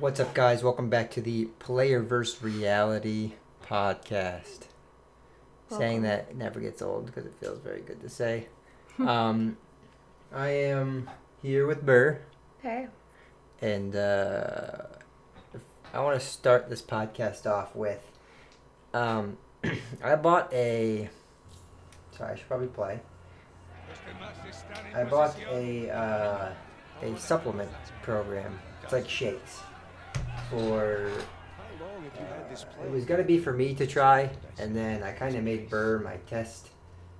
What's up, guys? Welcome back to the Player vs. Reality podcast. Saying that never gets old because it feels very good to say. I am here with Burr. Hey. And I want to start this podcast off with I bought a... Sorry, I should probably play. I bought a supplement program. It's like shakes. It was going to be for me to try, and then I kind of made Burr my test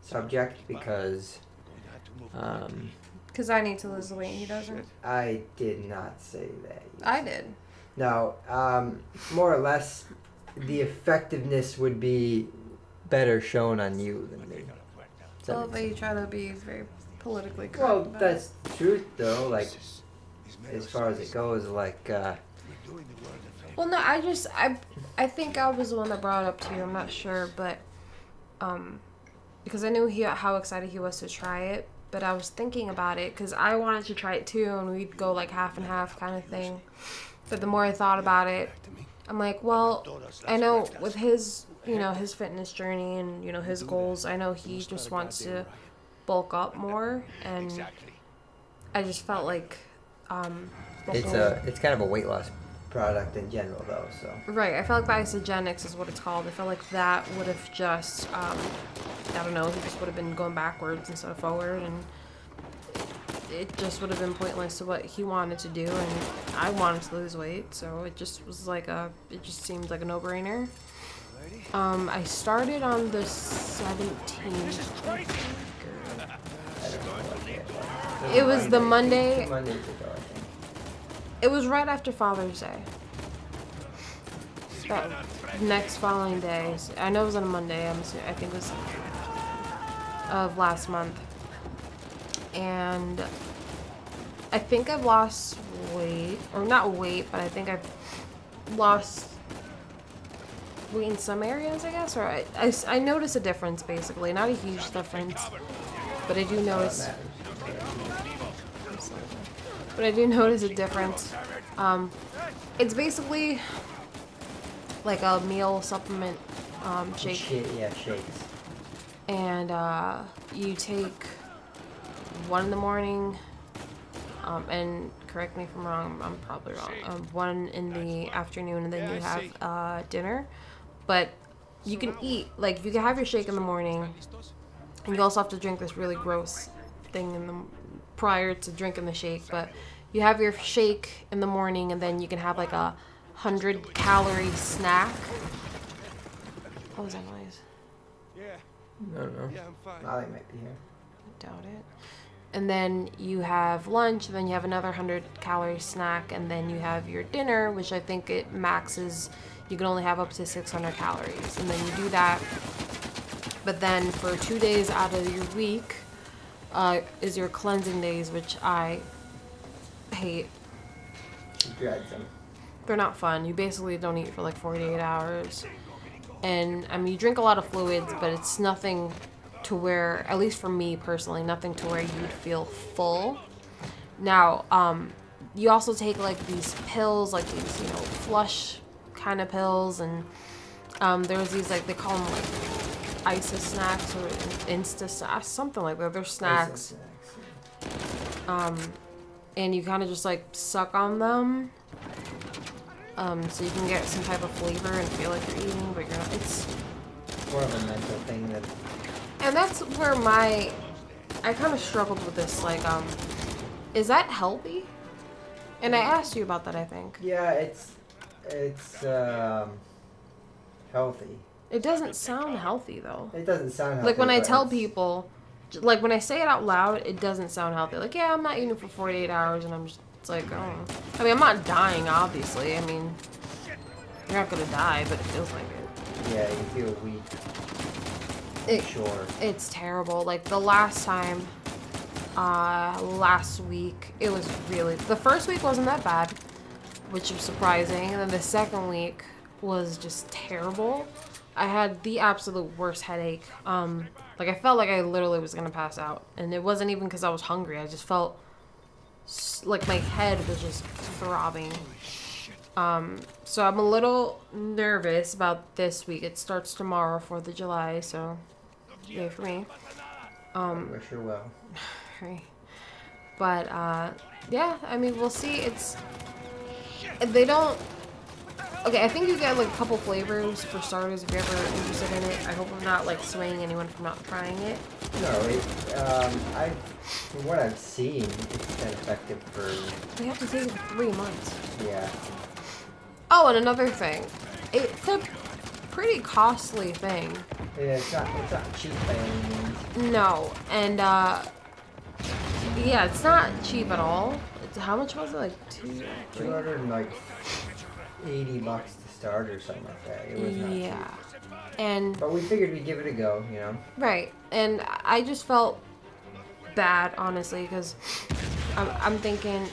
subject because I need to lose the weight and he doesn't. I did not say that. I did. No, more or less, the effectiveness would be better shown on you than me. Well, but you try to be very politically correct. Well, that's the truth, though. Like, as far as it goes, like. Well, no, I think I was the one that brought it up to you. I'm not sure, but because I knew how excited he was to try it, but I was thinking about it because I wanted to try it too, and we'd go like half and half kind of thing. But the more I thought about it, I'm like, well, I know with his, his fitness journey and, his goals, I know he just wants to bulk up more, and I just felt like it's kind of a weight loss product in general, though. So right, I felt like Isogenics is what it's called. I felt like that would have just I don't know, he just would have been going backwards instead of forward, and it just would have been pointless to what he wanted to do, and I wanted to lose weight, so it just was like it just seemed like a no-brainer. I started on the 17th. It was the Monday. It was right after Father's Day. That next following day. I know it was on a Monday. I think it was of last month. And I think I've lost weight. Or not weight, but I think I've lost weight in some areas, I guess. Or I notice a difference, basically. Not a huge difference. But I do notice... But I do notice a difference. It's basically like a meal supplement shake. Yeah, shakes. And you take one in the morning, and correct me if I'm wrong, I'm probably wrong. One in the afternoon, and then you have dinner. But you can eat, like you can have your shake in the morning, and you also have to drink this really gross thing prior to drinking the shake, but you have your shake in the morning, and then you can have like 100-calorie snack. What was that noise? I don't know. Molly might be here. I doubt it. And then you have lunch, and then you have another 100-calorie snack, and then you have your dinner, which I think it maxes. You can only have up to 600 calories, and then you do that. But then for 2 days out of your week is your cleansing days, which I hate. She dreads them. They're not fun. You basically don't eat for like 48 hours. And I mean, you drink a lot of fluids, but it's nothing to where, at least for me personally, nothing to where you'd feel full. Now, you also take like these pills, like these, flush kind of pills, and there's these, like, they call them like Isa snacks or Insta snacks, something like that. They're snacks. And you kind of just like suck on them, so you can get some type of flavor and feel like you're eating, but you're not. It's more of a mental thing than. And that's where I kind of struggled with this. Like, is that healthy? And I asked you about that, I think. Yeah, it's healthy. It doesn't sound healthy though. It doesn't sound healthy. Like when I tell people. Like, when I say it out loud, it doesn't sound healthy. Like, yeah, I'm not eating for 48 hours, and I'm just, it's like, oh. I mean, I'm not dying, obviously. I mean, you're not gonna die, but it feels like it. Yeah, you feel weak. Sure. It's terrible. Like, the last time, last week, it was really... The first week wasn't that bad, which was surprising. And then the second week was just terrible. I had the absolute worst headache. Like, I felt like I literally was gonna pass out. And it wasn't even because I was hungry. I just felt like my head was just throbbing. So I'm a little nervous about this week. It starts tomorrow, 4th of July, so yay for me. Wish her well. Right. But, yeah, I mean, we'll see. They don't... Okay, I think you get, like, a couple flavors for starters if you're ever interested in it. I hope I'm not, like, swaying anyone from not trying it. No, from what I've seen, it's been effective for, They have to take it for 3 months. yeah. Oh, and another thing. It's a pretty costly thing. Yeah, it's not cheap by any means. No, and, yeah, it's not cheap at all. How much was it? Like $280 to start or something like that. It was not Yeah. cheap. And But we figured we'd give it a go, you know? right, and I just felt bad, honestly, because I'm thinking,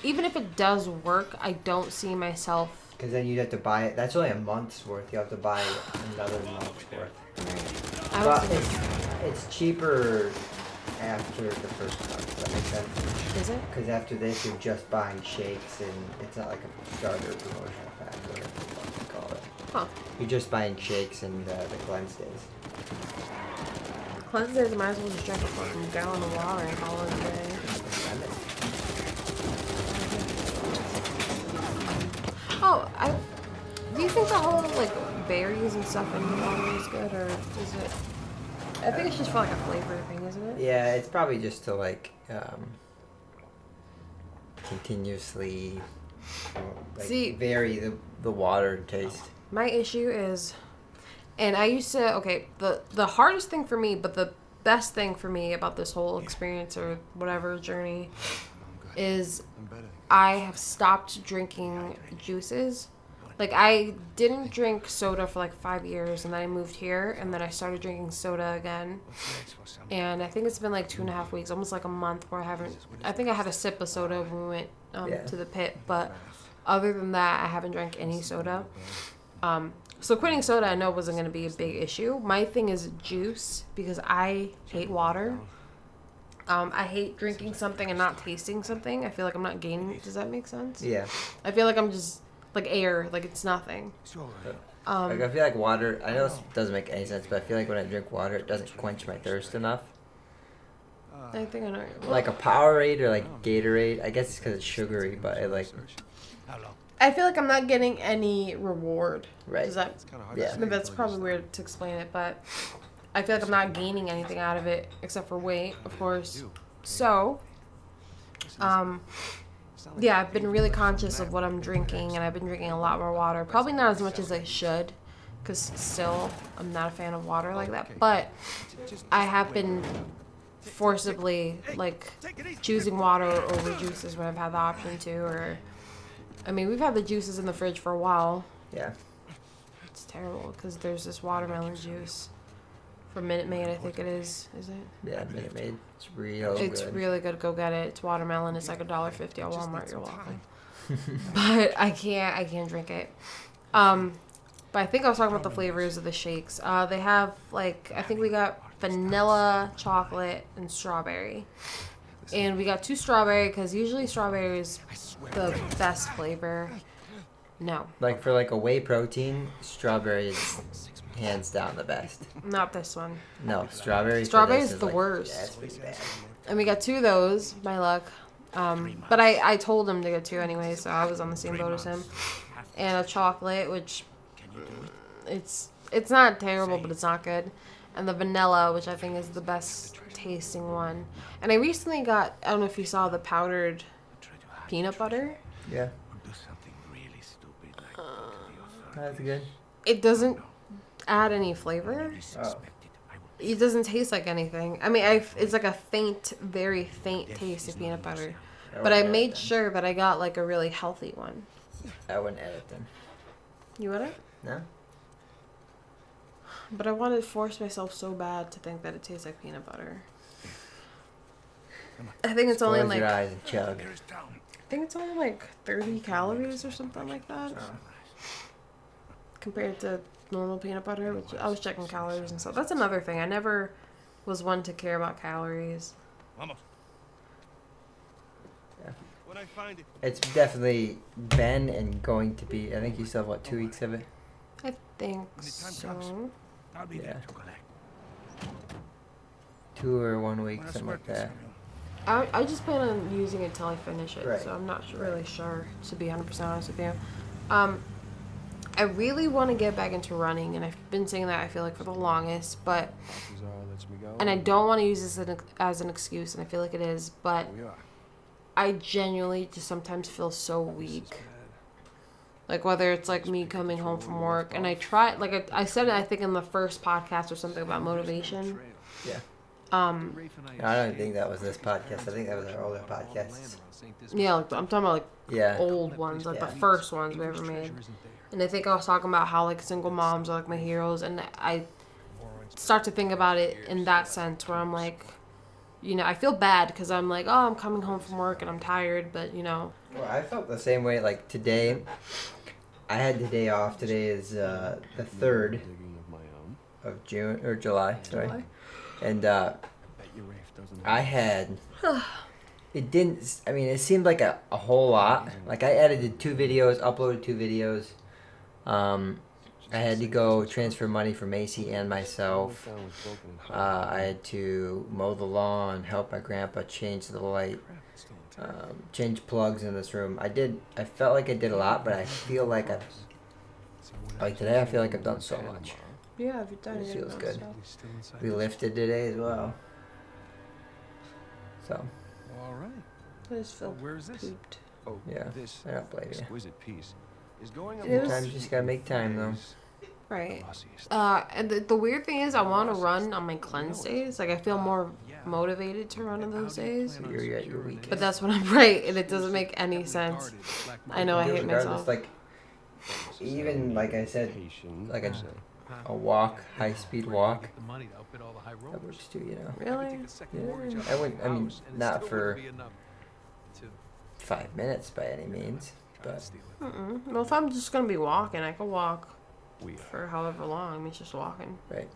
even if it does work, I don't see myself. Because then you'd have to buy it. That's only a month's worth. You have to buy another month's worth. I don't But see, it's cheaper after the first month. Does that make sense? is it? Because after this, you're just buying shakes, and it's not like a starter promotional pack, whatever the fuck you call it. Huh. You're just buying shakes and the cleanse days. Cleanse days, I might as well just drink a fucking gallon of water and call it a day. Oh, do you think the whole, like, berries and stuff in the water is good, or is it? I think it's just for, like, a flavor thing, isn't it? Yeah, it's probably just to continuously vary the water taste. My issue is, and I used to, okay, the hardest thing for me, but the best thing for me about this whole experience or whatever journey is I have stopped drinking juices. Like, I didn't drink soda for like 5 years, and then I moved here, and then I started drinking soda again. And I think it's been like 2.5 weeks, almost like a month, where I think I had a sip of soda when we went to the pit, but other than that, I haven't drank any soda. So quitting soda, I know wasn't going to be a big issue. My thing is juice, because I hate water. I hate drinking something and not tasting something. I feel like I'm not gaining. Does that make sense? Yeah. I feel like I'm just like air, like it's nothing. Like I feel like water. I know this doesn't make any sense, but I feel like when I drink water, it doesn't quench my thirst enough. I think I know. Like a Powerade or like Gatorade. I guess it's because it's sugary, but it like. I feel like I'm not getting any reward. Right. Does that? Yeah. I mean, that's probably weird to explain it, but I feel like I'm not gaining anything out of it except for weight, of course. So, yeah, I've been really conscious of what I'm drinking, and I've been drinking a lot more water. Probably not as much as I should, because still I'm not a fan of water like that. But I have been forcibly like choosing water over juices when I've had the option to. Or, I mean, we've had the juices in the fridge for a while. Yeah. It's terrible because there's this watermelon juice from Minute Maid, I think it is. Is it? Yeah, Minute Maid. It's real It's good. really good. Go get it. It's watermelon. It's like $1.50 at Walmart. You're welcome. But I can't drink it. But I think I was talking about the flavors of the shakes. They have like, I think we got vanilla, chocolate, and strawberry. And we got 2 strawberry because usually strawberry is the best flavor. No, Like for like a whey protein, strawberry is hands down the best. not this one. No, strawberry. Strawberry for this is the like, worst. Yeah, it's pretty bad. And we got 2 of those, my luck. But I told him to get 2 anyway, so I was on the same boat as him. And a chocolate, which it's not terrible, but it's not good. And the vanilla, which I think is the best tasting one. And I recently got, I don't know if you saw the powdered peanut butter. Yeah. That's good. It doesn't add any flavor. Oh. It doesn't taste like anything. I mean, it's like a faint, very faint taste of peanut butter. But I made sure that I got like a really healthy one. I wouldn't add it then. You wouldn't? No? But I wanted to force myself so bad to think that it tastes like peanut butter. I think it's only Close like your eyes and chug. I think it's only like 30 calories or something like that. Oh. Compared to normal peanut butter, which I was checking calories and stuff. That's another thing. I never was one to care about calories. Yeah. When I find it. it's definitely been and going to be. I think you still have, what, 2 weeks of it? I think the time so. comes. I'll be Yeah. there to collect. 2 or 1 week, When I something like squirt this that. on you. I just plan on using it till I finish it, Right. so I'm not really sure, to be 100% honest with you. I really want to get back into running, and I've been saying that I feel like for the longest, but and I don't want to use this as an excuse, and I feel like it is, but We are. I genuinely just sometimes feel so weak. Like whether it's like me coming home from work, and I try, like I said it I think in the first podcast or something about motivation. Yeah. Um, I don't think that was this podcast. I think that was our older podcasts. yeah, like, I'm talking about like Yeah. old ones, like Yeah. the first ones we ever made. And I think I was talking about how like single moms are like my heroes, and I start to think about it in that sense where I'm like, you know, I feel bad because I'm like, oh, I'm coming home from work and I'm tired, but you know. Well, I felt the same way. Like today, I had the day off. Today is the 3rd of June or July. Sorry. And I had. It didn't. I mean, it seemed like a whole lot. Like I edited 2 videos, uploaded 2 videos. I had to go transfer money for Macy and myself. I had to mow the lawn, help my grandpa change the light, change plugs in this room. I felt like I did a lot, but I feel like like today I feel like I've done so much. Yeah, if you've done It it, feels good. We lifted today as well. So, All right. I just feel Where is this? pooped. Oh, yeah, this I don't blame you. exquisite piece is going It was- Sometimes you just gotta make time, though. Right. glossiest. And the weird thing is, I want to run on my cleanse days. Like I feel more motivated to run on those days. So you're at your weekend. But that's when I'm right, and it doesn't make any sense. I know I hate Regardless, myself. like, even like I said, like a walk, high-speed walk, that works too, you know. Really? Yeah, I wouldn't. I mean, not for 5 minutes by any means, but Well, if I'm just gonna be walking, I can walk for however long. I mean, it's just walking. right.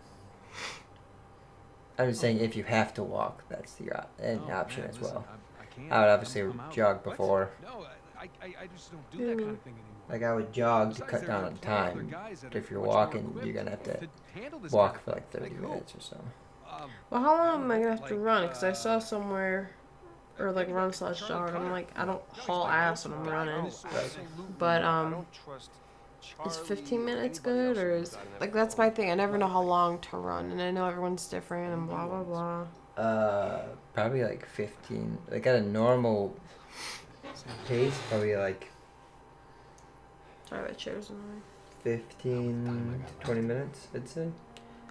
I'm just saying, if you have to walk, that's an option as well. I would obviously jog before. No, I just don't do that kind of thing anymore. Like I would jog to cut down on time. But if you're walking, you're gonna have to walk for like 30 minutes or so. Well, how long am I gonna have to run? Because I saw somewhere, or like run slash jog. I'm like, I don't haul ass when I'm running. But is 15 minutes good, or is like that's my thing. I never know how long to run, and I know everyone's different and blah blah blah. Probably like 15. Like at a normal pace, probably like Sorry, that chair's annoying. 15 to 20 minutes, I'd say.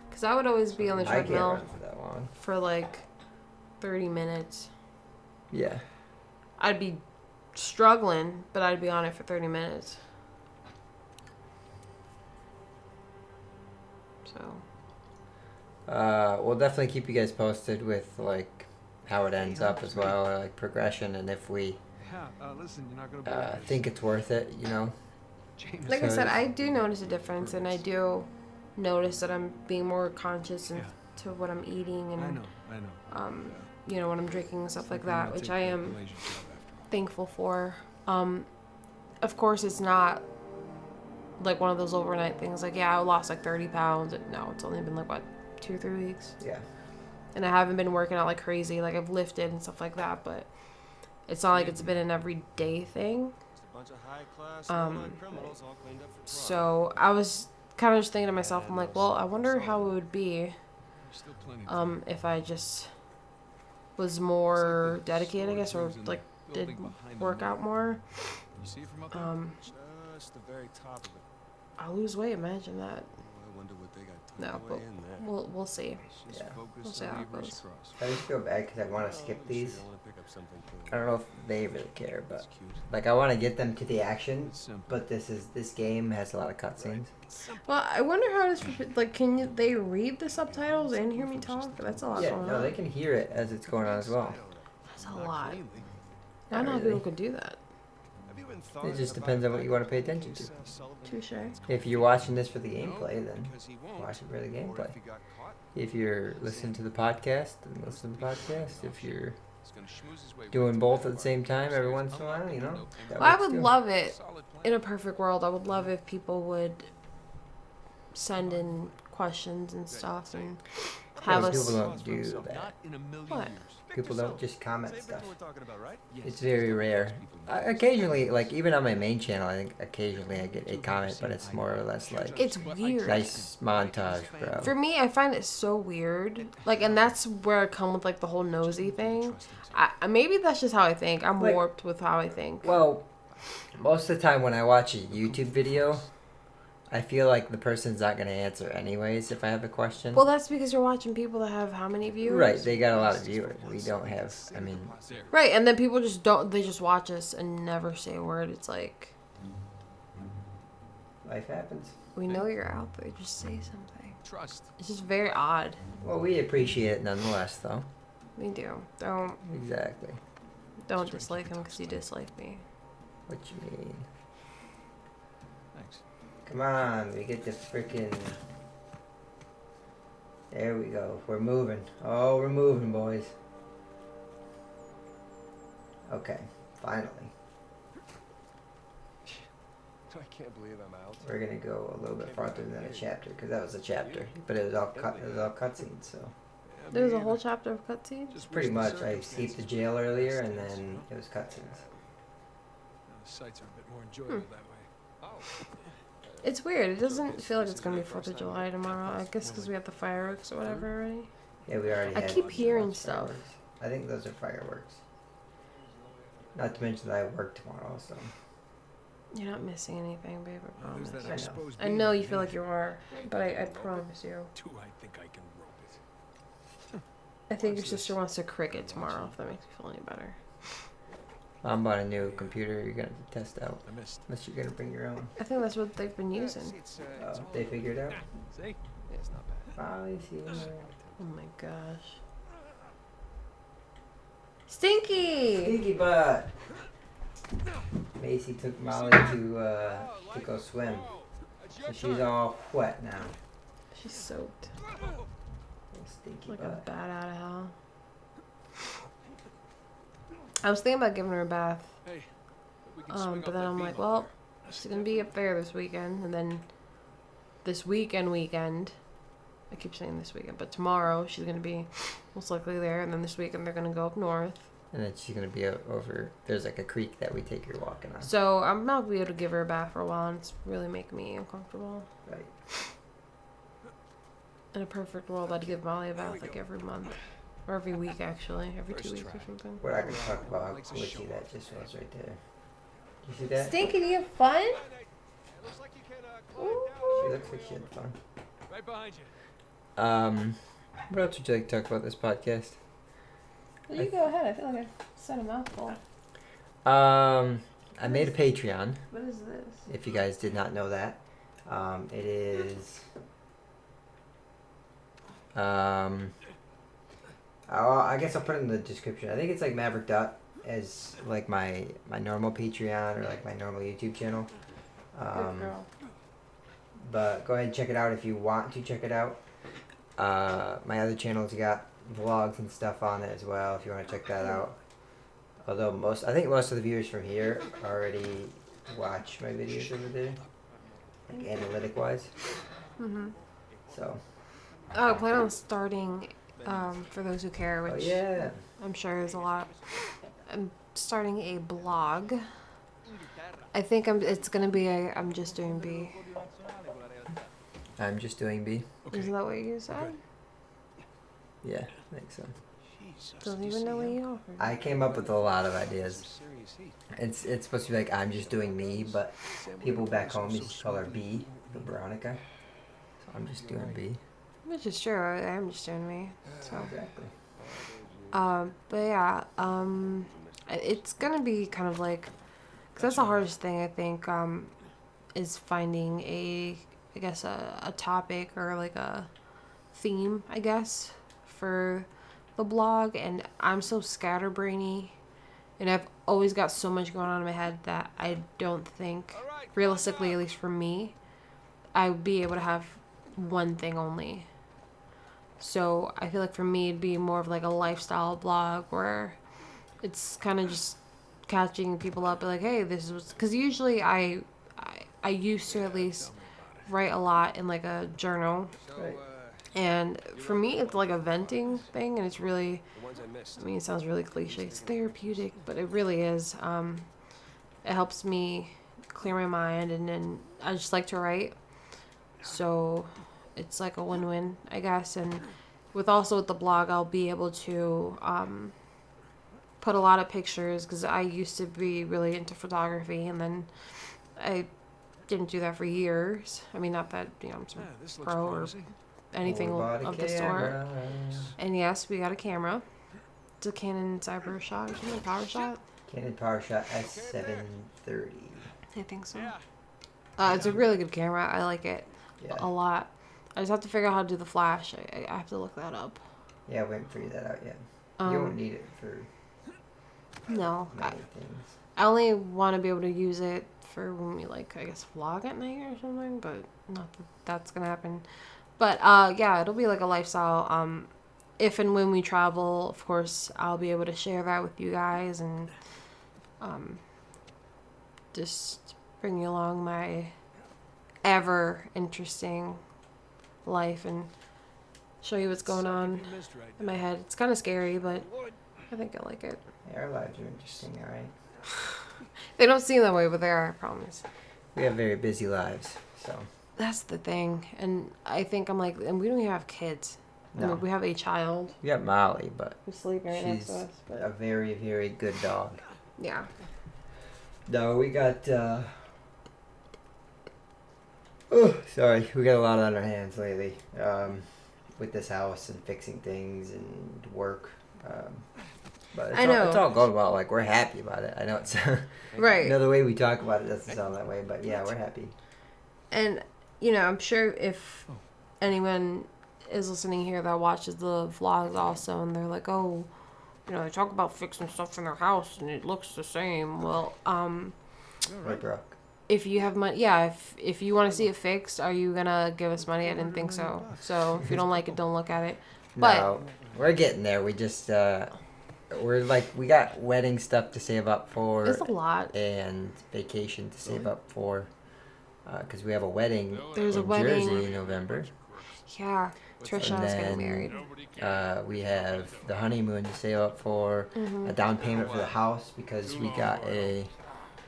Because I would always be on the I can't treadmill run for that long. for like 30 minutes. Yeah. I'd be struggling, but I'd be on it for 30 minutes. So. We'll definitely keep you guys posted with like how it ends up as well, or like progression, and if we Listen, you're not gonna believe this. think it's worth it, you know. James, Like I So- said, I do notice a difference, and I do notice that I'm being more conscious to what I'm eating I and, know. you know, what I'm drinking and stuff like that, which I am thankful for. Of course, it's not like one of those overnight things. Like, yeah, I lost like 30 pounds. No, it's only been like what, 2 or 3 weeks, Yeah. and I haven't been working out like crazy. Like I've lifted and stuff like that, but it's not like it's been an everyday thing. So I was kind of just thinking to myself, I'm like, well, I wonder how it would be if I just was more dedicated, I guess, or like did work out more. I'll lose weight. Imagine that. No, but we'll see. Yeah. We'll see how it goes. I just feel bad because I want to skip these. I don't know if they really care, but like I want to get them to the action. But this game has a lot of cutscenes. Well, I wonder how this like. Can they read the subtitles and hear me talk? That's a lot Yeah, going no, on. they can hear it as it's going on as well. That's a lot. I Not know how really. people could do that. It just depends on what you want to pay attention to. Touche. If you're watching this for the gameplay, then watch it for the gameplay. If you're listening to the podcast, then listen to the podcast. If you're doing both at the same time every once in a while, you know. That Well, I works would too. love it. In a perfect world, I would love if people would send in questions and stuff and have Yeah, us. people don't do that. What? People don't just comment stuff. We're talking about, right? It's very rare. Occasionally, like even on my main channel, I think occasionally I get a comment, but it's more or less like It's weird. nice montage, bro. For me, I find it so weird. Like, and that's where I come with like the whole nosy thing. Maybe that's just how I think. I'm Like- warped with how I think. Well, most of the time when I watch a YouTube video, I feel like the person's not gonna answer anyways if I have a question. Well, that's because you're watching people that have how many viewers? Right, they got a lot of viewers. We don't have. I mean, Right, and then people just don't. They just watch us and never say a word. It's like, life happens. we know you're out there. Just say something. Trust. It's just very odd. Well, we appreciate it nonetheless, though. We do. Don't Exactly. dislike him because you dislike me. What you mean? Thanks. Come on, we get the freaking. There we go. We're moving. Oh, we're moving, boys. Okay, finally. I can't believe I'm out. We're gonna go a little bit farther than a chapter because that was a chapter, but it was all cut. It was all cutscenes, so There's a whole chapter of cutscenes. Just pretty wish the much. I escaped the jail earlier, and then it was cutscenes. The sights are a bit more enjoyable that way. Oh. It's weird. It doesn't feel like it's gonna be 4th of July tomorrow. I guess because we have the fireworks or whatever already. Yeah, we already. I had keep one. hearing That's stuff. fireworks. I think those are fireworks. Not to mention that I work tomorrow, so. You're not missing anything, babe. I There's promise. that know. exposed I beam know you underneath. feel like you are, but I promise you. Do I think I can rope it? I think your sister wants to cricket tomorrow, if that makes you feel any better. I'm bought a new computer. You're gonna test out, I missed. unless you're gonna bring your own. I think that's what they've been using. They figured out. See? It's not bad. Finally seen it. Oh my gosh. Stinky! Stinky butt. Macy took Molly to go swim. So she's all wet now. She's soaked. Stinky Like a butt. bat out of hell. I was thinking about giving her a bath. Hey, we can swing But off then that I'm beam like, up well, there. she's gonna be up there this weekend, and then this weekend. I keep saying this weekend, but tomorrow she's gonna be most likely there, and then this weekend they're gonna go up north. And then she's gonna be over. There's like a creek that we take her walking on. So I'm not gonna be able to give her a bath for a while, and it's really making me uncomfortable. Right. In a perfect world, I'd give Molly a bath like every month, or every week actually, every 2 weeks or something. We're not gonna talk about how glitchy that just was right there. You see that? Stinky, do you have fun? It looks like you can climb She down. looks like she had fun. Right behind you. What else would you like to talk about this podcast? You go ahead. I feel like I said a mouthful. I made a Patreon. What is this? If you guys did not know that, it is. I guess I'll put it in the description. I think it's like Maverick Dot as like my normal Patreon or like my normal YouTube channel. Good girl. But go ahead and check it out if you want to check it out. My other channel's got vlogs and stuff on it as well if you want to check that out. Although I think most of the viewers from here already watch my videos over there, like analytic wise. Mhm. So. Oh, I plan on starting. For those who care, Oh which yeah. I'm sure is a lot. I'm starting a blog. I think it's gonna be I'm just doing B. I'm just doing B. Isn't that what you said? Yeah, I think so. Don't even know what you offered. I came up with a lot of ideas. It's supposed to be like I'm just doing me, but people back home used to call her B for Veronica. So I'm just doing B. Which is true. I am just doing me. So. Exactly. But yeah. It's gonna be kind of like, cause that's the hardest thing I think. Is finding I guess a topic or like a theme, I guess, for the blog. And I'm so scatterbrainy, and I've always got so much going on in my head that I don't think, realistically, at least for me, I would be able to have one thing only. So I feel like for me it'd be more of like a lifestyle blog where it's kind of just catching people up, like, hey, this is because usually I used to at least write a lot in like a journal, Right. and for me it's like a venting thing, and it's really, I mean, it sounds really cliche, it's therapeutic, but it really is. It helps me clear my mind, and then I just like to write, so it's like a win-win, I guess. And with the blog, I'll be able to put a lot of pictures, because I used to be really into photography, and then I didn't do that for years. I mean, not that, you know, I'm some Yeah, this looks pro or promising. anything We bought a of the sort. camera. And yes, we got a camera. It's a Canon CyberShot or something, PowerShot. Canon PowerShot S730. I think so. Yeah. It's a really good camera. I like it Yeah. a lot. I just have to figure out how to do the flash. I have to look that up. Yeah, we haven't figured that out yet. Um, You won't need it for No, many things. I only want to be able to use it for when we, like, I guess, vlog at night or something, but not that that's gonna happen. But yeah, it'll be like a lifestyle. If and when we travel, of course, I'll be able to share that with you guys, and just bring you along my ever interesting life and show you what's going on in my head. It's kind of scary, but I think I like it. Yeah, our lives are interesting, alright? They don't seem that way, but they are, I promise. We have very busy lives, so. That's the thing. And I think I'm like, and we don't even have kids. I No. mean, we have a child We got Molly, but who's sleeping right next she's to us. But a very, very good dog. yeah. No, we got, oh, sorry. We got a lot on our hands lately. With this house and fixing things and work. But it's I know. It's all going well. Like, we're happy about it. I know it's... Right. the way we talk about it doesn't sound that way, but yeah, we're happy. And, you know, I'm sure if anyone is listening here that watches the vlogs also, and they're like, oh, you know, they talk about fixing stuff in their house and it looks the same. Well, We're broke. if you have money, yeah, if you want to see it fixed, are you gonna give us money? I didn't think so. So if you don't like it, don't look at it. But No, we're getting there. We just, we're like, we got wedding stuff to save up for. it's a lot. And vacation to save up for. Because we have a wedding There's a in wedding. Jersey in November. Yeah, Trisha And is getting then, married. We have the honeymoon to save up for, Mm-hmm. a down payment for the house because we got a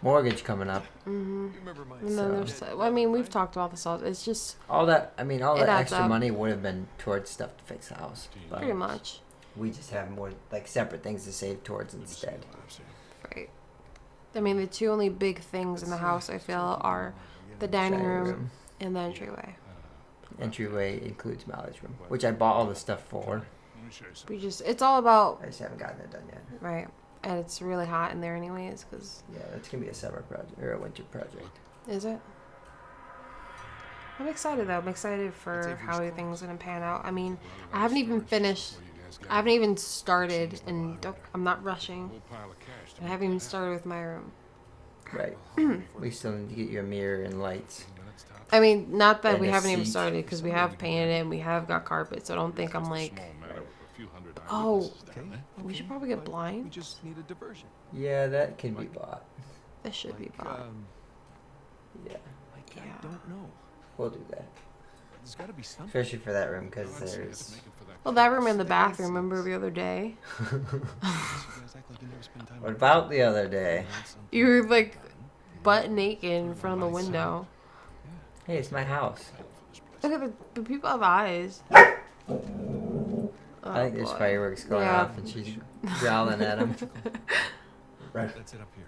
mortgage coming up. Mm-hmm. Remember my And then So- there's, I mean, we've talked about this all. It's just All that It adds extra up. money would have been towards stuff to fix the house. But pretty much we just have more like separate things to save towards instead. right. I mean, the two only big things in the house I feel are the dining room and the entryway. Entryway includes Molly's room, which I bought all the stuff for. It's all about, I just haven't gotten it done yet. right. And it's really hot in there anyways, because, Yeah, that's gonna be a summer project or a winter project. is it? I'm excited though. I'm excited for how everything's gonna pan out. I mean, I haven't even started, and I'm not rushing. I haven't even started with my room. Right. We still need to get you a mirror and lights. I mean, not that And we a haven't even seat. started, because we have painted it and we have got carpet, so I don't think I'm like, oh, Okay. we should probably get We blind. just need a diversion. Yeah, that can be bought. This should be bought. Yeah, I Yeah. don't know. we'll do that. There's got to be something. Especially for that room because there's. Well, that room in the bathroom, remember the other day? What about the other day? You were like butt naked in front of the window. Hey, it's my house. Look at the people have eyes. I think Oh, there's boy. fireworks going Yeah. off and she's growling at him. Right. That's it up here.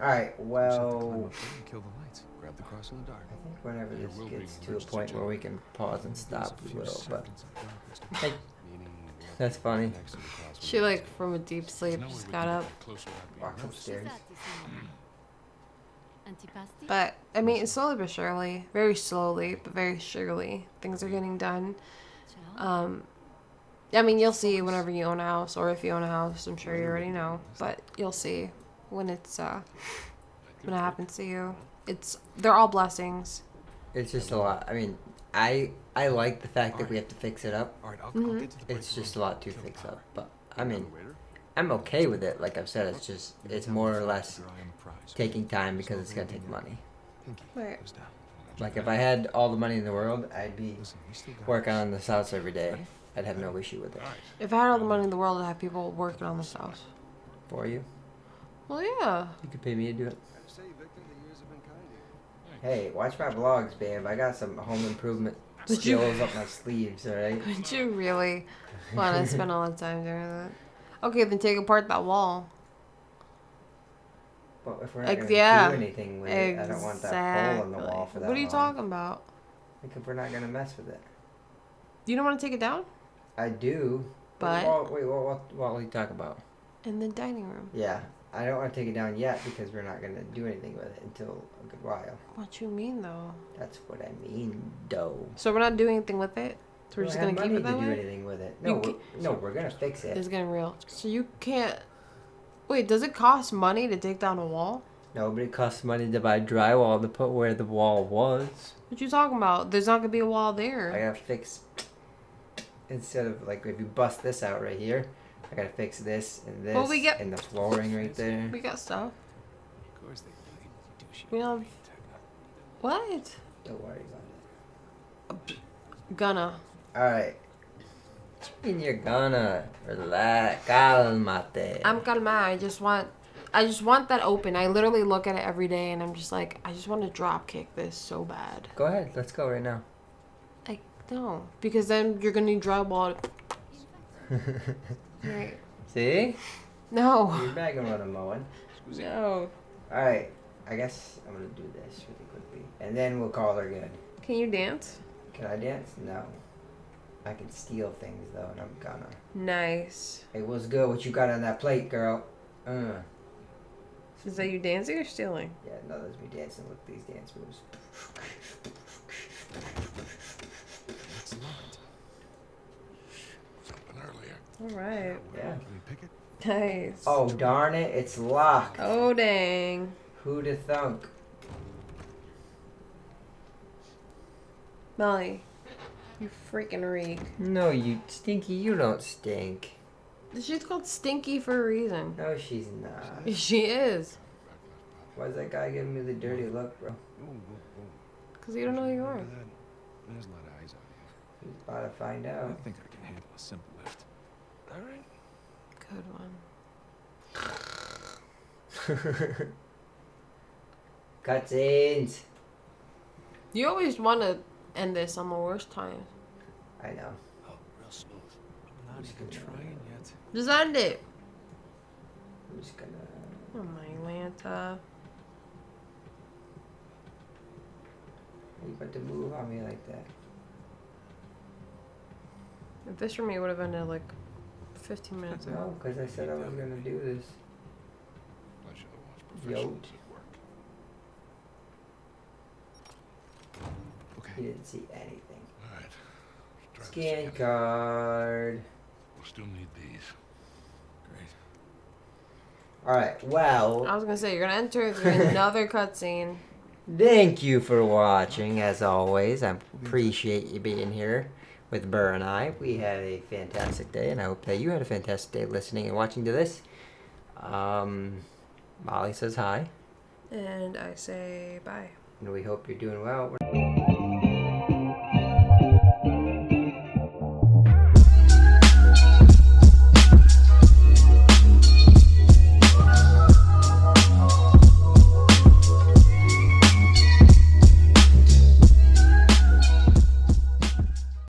All right. We just have to climb up Well, there and kill the lights. Grab the cross in the dark. I think whenever There this will be gets an to a emergency point where generator. we can pause and stop, There's a we few will. But seconds of darkness to hey, meaning that's funny. next to the cross She will be like from a deep sleep no way just we got can up. get closer without being Walks noticed. upstairs. But I mean, slowly but surely, very slowly but very surely, things are getting done. I mean, you'll see whenever you own a house, or if you own a house. I'm sure you already know, but you'll see when it's when it happens to you. They're all blessings. It's just a lot. I mean, I like the fact that we have to fix it up. All right, I'll Mhm. get to the It's just a lot to fix up. But I mean, I'm okay with it. Like I've said, it's just it's more or less Your eye on the prize. taking time because it's gonna take money. Pinky Right. goes down. Like if I had all the money in the world, I'd be Listen, we still got working this. on this house every day. I'd have no issue with it. If I had all the money in the world, I'd have people working on this house. For you, Well, yeah. you could pay me to do it. I say, Victor, the years have been kind to you. Hey, watch my vlogs, babe. I got some home improvement Would you- skills up my sleeves. All right. Would you really want to spend all the time doing that? Okay, then take apart that wall. But if we're not Like, gonna yeah, do anything with it, I don't want that hole in the wall for that What are you long. talking about? Like if we're not gonna mess with it. You don't want to take it down? I do. But- What are you talking about? In the dining room. Yeah, I don't want to take it down yet because we're not gonna do anything with it until a good while. What you mean, though? That's what I mean, dough. So we're not doing anything with it? So we're We just don't gonna have keep it money that to do way? anything with it. You No, ca- we're gonna fix it. It's getting real. So you can't... Wait, does it cost money to take down a wall? No, but it costs money to buy drywall to put where the wall was. What you talking about? There's not gonna be a wall I there. gotta fix. Instead of like if you bust this out right here, I gotta fix this and this Well, we get- and the flooring right there. We got stuff. Of course they really douchey. We don't... What? Don't worry about it. Gonna. All right. And you're gonna relax, calmate. I'm calma. I just want that open. I literally look at it every day and I'm just like, I just want to drop kick this so bad. Go ahead. Let's go right now. Like, no. Because then you're gonna need drywall. Right. See? No. You're bagging what I'm mowing. No. All right. I guess I'm gonna do this really quickly, and then we'll call her good. Can you dance? Can I dance? No. I can steal things though, and I'm gonna. Nice. Hey, what's good? What you got on that plate, girl? Is that you dancing or stealing? Yeah, no, that's me dancing with these dance moves. It's locked. Something earlier. All right. Yeah. Can we pick it? Nice. Oh darn it! It's locked. Oh dang. Who'da thunk? Molly, you freaking reek. No, you stinky. You don't stink. She's called Stinky for a reason. No, she's not. She is. Why's that guy giving me the dirty look, bro? Whoa, whoa, whoa. Because you don't know who you are. Look at that. There's a lot of eyes on you. He's about to find I out. think I can handle a simple lift. All right. Good one. Cutscenes. You always want to end this on the worst times. I know. Oh, real smooth. I'm not Just even gonna- trying yet. Just end it. I'm just gonna. Oh my Lanta. You about to move on me like that? If this were me, it would have ended like 15 minutes ago. No, because I said I was gonna do this. I should have watched Yo. professionals at work. Okay. He didn't see anything. All right. Let's try Scan this again. card. We'll still need these. Great. All right. Well, I was gonna say you're gonna enter through another cutscene. thank you for watching. As always, I appreciate you being here with Burr and I. We had a fantastic day, and I hope that you had a fantastic day listening and watching to this. Molly says hi, And I say bye. and we hope you're doing well.